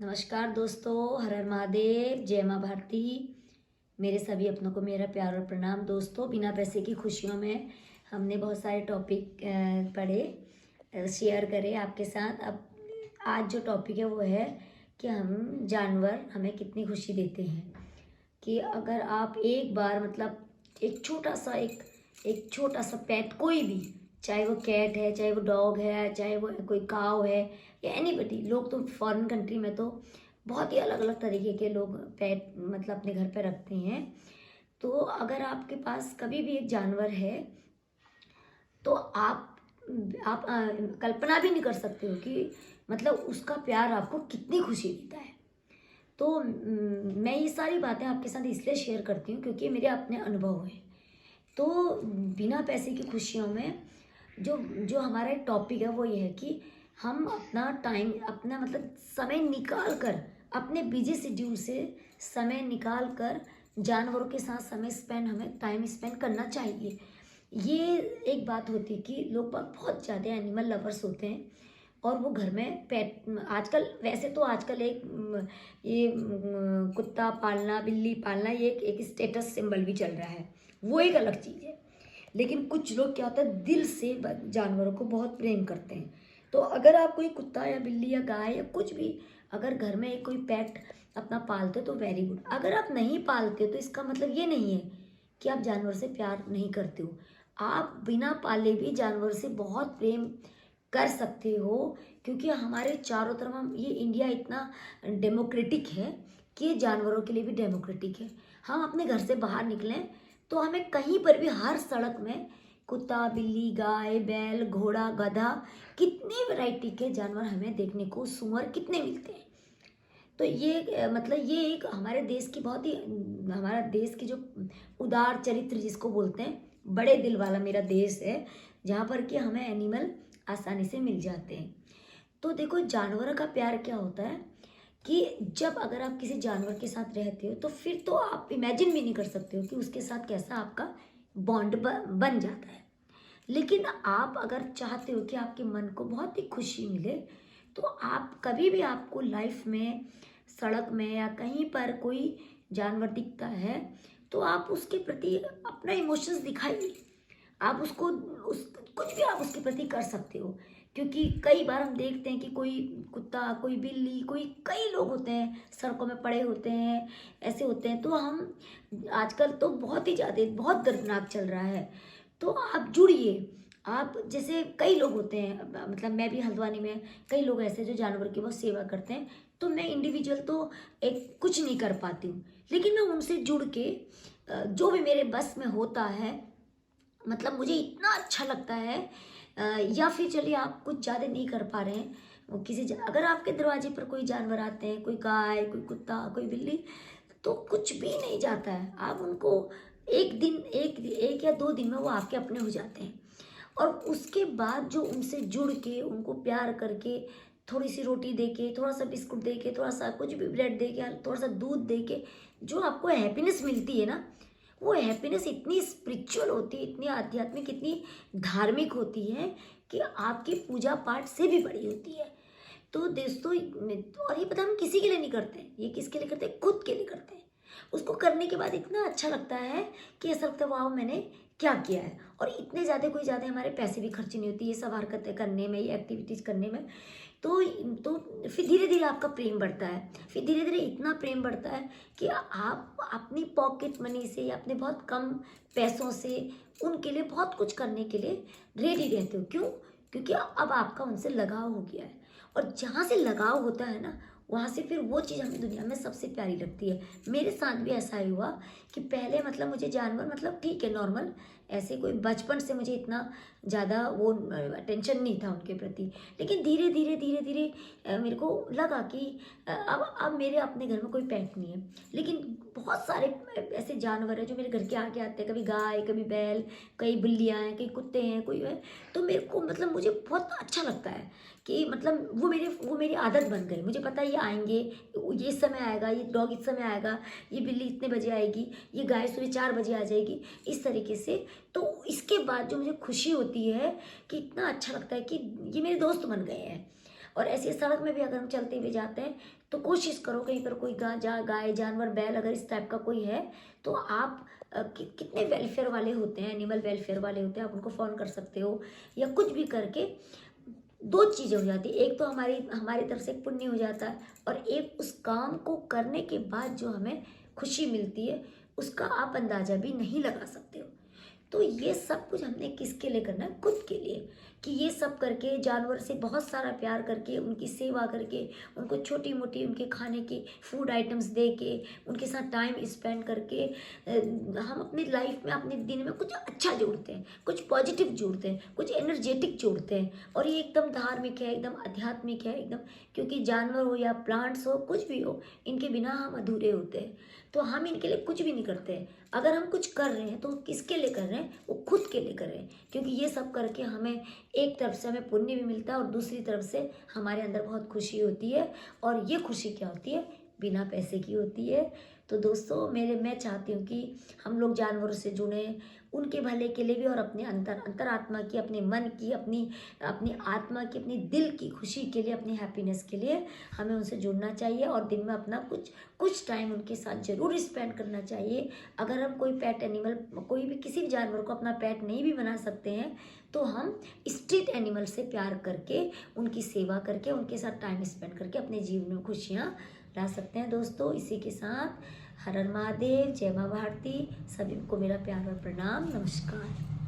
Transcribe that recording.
नमस्कार दोस्तों, हर हर महादेव, जय माँ भारती। मेरे सभी अपनों को मेरा प्यार और प्रणाम। दोस्तों, बिना पैसे की खुशियों में हमने बहुत सारे टॉपिक पढ़े, शेयर करे आपके साथ। अब आज जो टॉपिक है वो है कि हम जानवर हमें कितनी खुशी देते हैं। कि अगर आप एक बार मतलब एक छोटा सा पेट, कोई भी, चाहे वो कैट है, चाहे वो डॉग है, चाहे वो कोई काव है या एनीबडी। लोग तो फॉरेन कंट्री में तो बहुत ही अलग अलग तरीके के लोग पेट मतलब अपने घर पे रखते हैं। तो अगर आपके पास कभी भी एक जानवर है तो आप कल्पना भी नहीं कर सकते हो कि मतलब उसका प्यार आपको कितनी खुशी देता है। तो मैं ये सारी बातें आपके साथ इसलिए शेयर करती हूँ क्योंकि मेरे अपने अनुभव हैं। तो बिना पैसे की खुशियों में जो जो हमारा एक टॉपिक है वो ये है कि हम अपना टाइम, अपना मतलब समय निकाल कर, अपने बिजी शेड्यूल से समय निकाल कर जानवरों के साथ हमें टाइम स्पेंड करना चाहिए। ये एक बात होती है कि लोग बहुत ज़्यादा एनिमल लवर्स होते हैं और वो घर में पेट, आजकल वैसे तो आजकल कुत्ता पालना, बिल्ली पालना ये एक स्टेटस सिंबल भी चल रहा है, वो एक अलग चीज़ है। लेकिन कुछ लोग क्या होता है, दिल से जानवरों को बहुत प्रेम करते हैं। तो अगर आप कोई कुत्ता या बिल्ली या गाय या कुछ भी अगर घर में एक कोई पेट अपना पालते हो तो वेरी गुड। अगर आप नहीं पालते हो तो इसका मतलब ये नहीं है कि आप जानवर से प्यार नहीं करते हो। आप बिना पाले भी जानवर से बहुत प्रेम कर सकते हो, क्योंकि हमारे चारों तरफ हम ये इंडिया इतना डेमोक्रेटिक है कि जानवरों के लिए भी डेमोक्रेटिक है। हम अपने घर से बाहर निकलें तो हमें कहीं पर भी हर सड़क में कुत्ता, बिल्ली, गाय, बैल, घोड़ा, गधा, कितनी वैरायटी के जानवर हमें देखने को, सूअर कितने मिलते हैं। तो मतलब ये एक हमारे देश की बहुत ही, हमारा देश की जो उदार चरित्र जिसको बोलते हैं, बड़े दिल वाला मेरा देश है, जहाँ पर कि हमें एनिमल आसानी से मिल जाते हैं। तो देखो, जानवर का प्यार क्या होता है कि जब अगर आप किसी जानवर के साथ रहते हो तो फिर तो आप इमेजिन भी नहीं कर सकते हो कि उसके साथ कैसा आपका बॉन्ड बन जाता है। लेकिन आप अगर चाहते हो कि आपके मन को बहुत ही खुशी मिले तो आप कभी भी, आपको लाइफ में सड़क में या कहीं पर कोई जानवर दिखता है तो आप उसके प्रति अपना इमोशंस दिखाइए। आप उसको उस कुछ भी आप उसके प्रति कर सकते हो, क्योंकि कई बार हम देखते हैं कि कोई कुत्ता, कोई बिल्ली, कोई कई लोग होते हैं सड़कों में पड़े होते हैं, ऐसे होते हैं। तो हम आजकल तो बहुत ही ज़्यादा, बहुत दर्दनाक चल रहा है। तो आप जुड़िए। आप जैसे कई लोग होते हैं, मतलब मैं भी हल्द्वानी में कई लोग ऐसे जो जानवर की बहुत सेवा करते हैं। तो मैं इंडिविजुअल तो एक कुछ नहीं कर पाती हूँ, लेकिन मैं उनसे जुड़ के जो भी मेरे बस में होता है, मतलब मुझे इतना अच्छा लगता है। या फिर चलिए आप कुछ ज़्यादा नहीं कर पा रहे हैं, अगर आपके दरवाजे पर कोई जानवर आते हैं, कोई गाय, कोई कुत्ता, कोई बिल्ली, तो कुछ भी नहीं जाता है। आप उनको एक दिन, एक या दो दिन में वो आपके अपने हो जाते हैं। और उसके बाद जो उनसे जुड़ के, उनको प्यार करके, थोड़ी सी रोटी दे के, थोड़ा सा बिस्कुट दे के, थोड़ा सा कुछ भी ब्रेड दे के, थोड़ा सा दूध दे के जो आपको हैप्पीनेस मिलती है ना, वो हैप्पीनेस इतनी स्पिरिचुअल होती है, इतनी आध्यात्मिक, इतनी धार्मिक होती है कि आपकी पूजा पाठ से भी बड़ी होती है। तो दोस्तों, और ये पता हम किसी के लिए नहीं करते, ये किसके लिए करते हैं, खुद के लिए करते हैं। उसको करने के बाद इतना अच्छा लगता है कि ऐसा लगता है वाह मैंने क्या किया है। और इतने ज़्यादा, कोई ज़्यादा हमारे पैसे भी खर्च नहीं होती ये सब हरकतें करने में, ये एक्टिविटीज़ करने में। तो तो फिर धीरे धीरे आपका प्रेम बढ़ता है। फिर धीरे धीरे इतना प्रेम बढ़ता है कि आप अपनी पॉकेट मनी से या अपने बहुत कम पैसों से उनके लिए बहुत कुछ करने के लिए रेडी रहते हो। क्यों? क्योंकि अब आपका उनसे लगाव हो गया है। और जहाँ से लगाव होता है ना, वहाँ से फिर वो चीज़ हमें दुनिया में सबसे प्यारी लगती है। मेरे साथ भी ऐसा ही हुआ कि पहले मतलब मुझे जानवर, मतलब ठीक है नॉर्मल, ऐसे कोई बचपन से मुझे इतना ज़्यादा वो टेंशन नहीं था उनके प्रति। लेकिन धीरे धीरे धीरे धीरे मेरे को लगा कि अब मेरे अपने घर में कोई पेट नहीं है, लेकिन बहुत सारे ऐसे जानवर हैं जो मेरे घर के आगे आते हैं। कभी गाय, कभी बैल, कई बिल्लियाँ हैं, कई कुत्ते हैं, कोई है। तो मेरे को मतलब मुझे बहुत अच्छा लगता है कि मतलब वो मेरी आदत बन गई। मुझे पता है ये आएंगे, ये इस समय आएगा, ये डॉग इस समय आएगा, ये बिल्ली इतने बजे आएगी, ये गाय सुबह 4 बजे आ जाएगी, इस तरीके से। तो इसके बाद जो मुझे खुशी होती है कि इतना अच्छा लगता है कि ये मेरे दोस्त बन गए हैं। और ऐसे सड़क में भी अगर हम चलते हुए जाते हैं तो कोशिश करो कहीं पर कोई गाय जानवर बैल अगर इस टाइप का कोई है तो आप कितने वेलफेयर वाले होते हैं, एनिमल वेलफेयर वाले होते हैं, आप उनको फ़ोन कर सकते हो या कुछ भी करके दो चीज़ें हो जाती है। एक तो हमारी हमारी तरफ से एक पुण्य हो जाता है और एक उस काम को करने के बाद जो हमें खुशी मिलती है उसका आप अंदाज़ा भी नहीं लगा सकते हो। तो ये सब कुछ हमने किसके लिए करना है? खुद के लिए। कि ये सब करके जानवर से बहुत सारा प्यार करके उनकी सेवा करके उनको छोटी मोटी उनके खाने की फूड आइटम्स दे के उनके साथ टाइम स्पेंड करके हम अपनी लाइफ में अपने दिन में कुछ अच्छा जोड़ते हैं, कुछ पॉजिटिव जोड़ते हैं, कुछ एनर्जेटिक जोड़ते हैं। और ये एकदम धार्मिक है, एकदम आध्यात्मिक है, एकदम, क्योंकि जानवर हो या प्लांट्स हो कुछ भी हो, इनके बिना हम अधूरे होते हैं। तो हम इनके लिए कुछ भी नहीं करते हैं। अगर हम कुछ कर रहे हैं तो किसके लिए कर रहे हैं? वो खुद के लिए कर रहे हैं, क्योंकि ये सब करके हमें एक तरफ से हमें पुण्य भी मिलता है और दूसरी तरफ से हमारे अंदर बहुत खुशी होती है। और ये खुशी क्या होती है? बिना पैसे की होती है। तो दोस्तों मैं चाहती हूँ कि हम लोग जानवरों से जुड़ें, उनके भले के लिए भी और अपने अंतरात्मा की, अपने मन की, अपनी अपनी आत्मा की, अपनी दिल की खुशी के लिए, अपनी हैप्पीनेस के लिए हमें उनसे जुड़ना चाहिए और दिन में अपना कुछ टाइम उनके साथ ज़रूर स्पेंड करना चाहिए। अगर हम कोई पेट एनिमल, कोई भी किसी भी जानवर को अपना पेट नहीं भी बना सकते हैं तो हम स्ट्रीट एनिमल से प्यार करके, उनकी सेवा करके, उनके साथ टाइम स्पेंड करके अपने जीवन में खुशियाँ ला सकते हैं। दोस्तों इसी के साथ हर हर महादेव, जय माँ भारती, सभी को मेरा प्यार और प्रणाम, नमस्कार।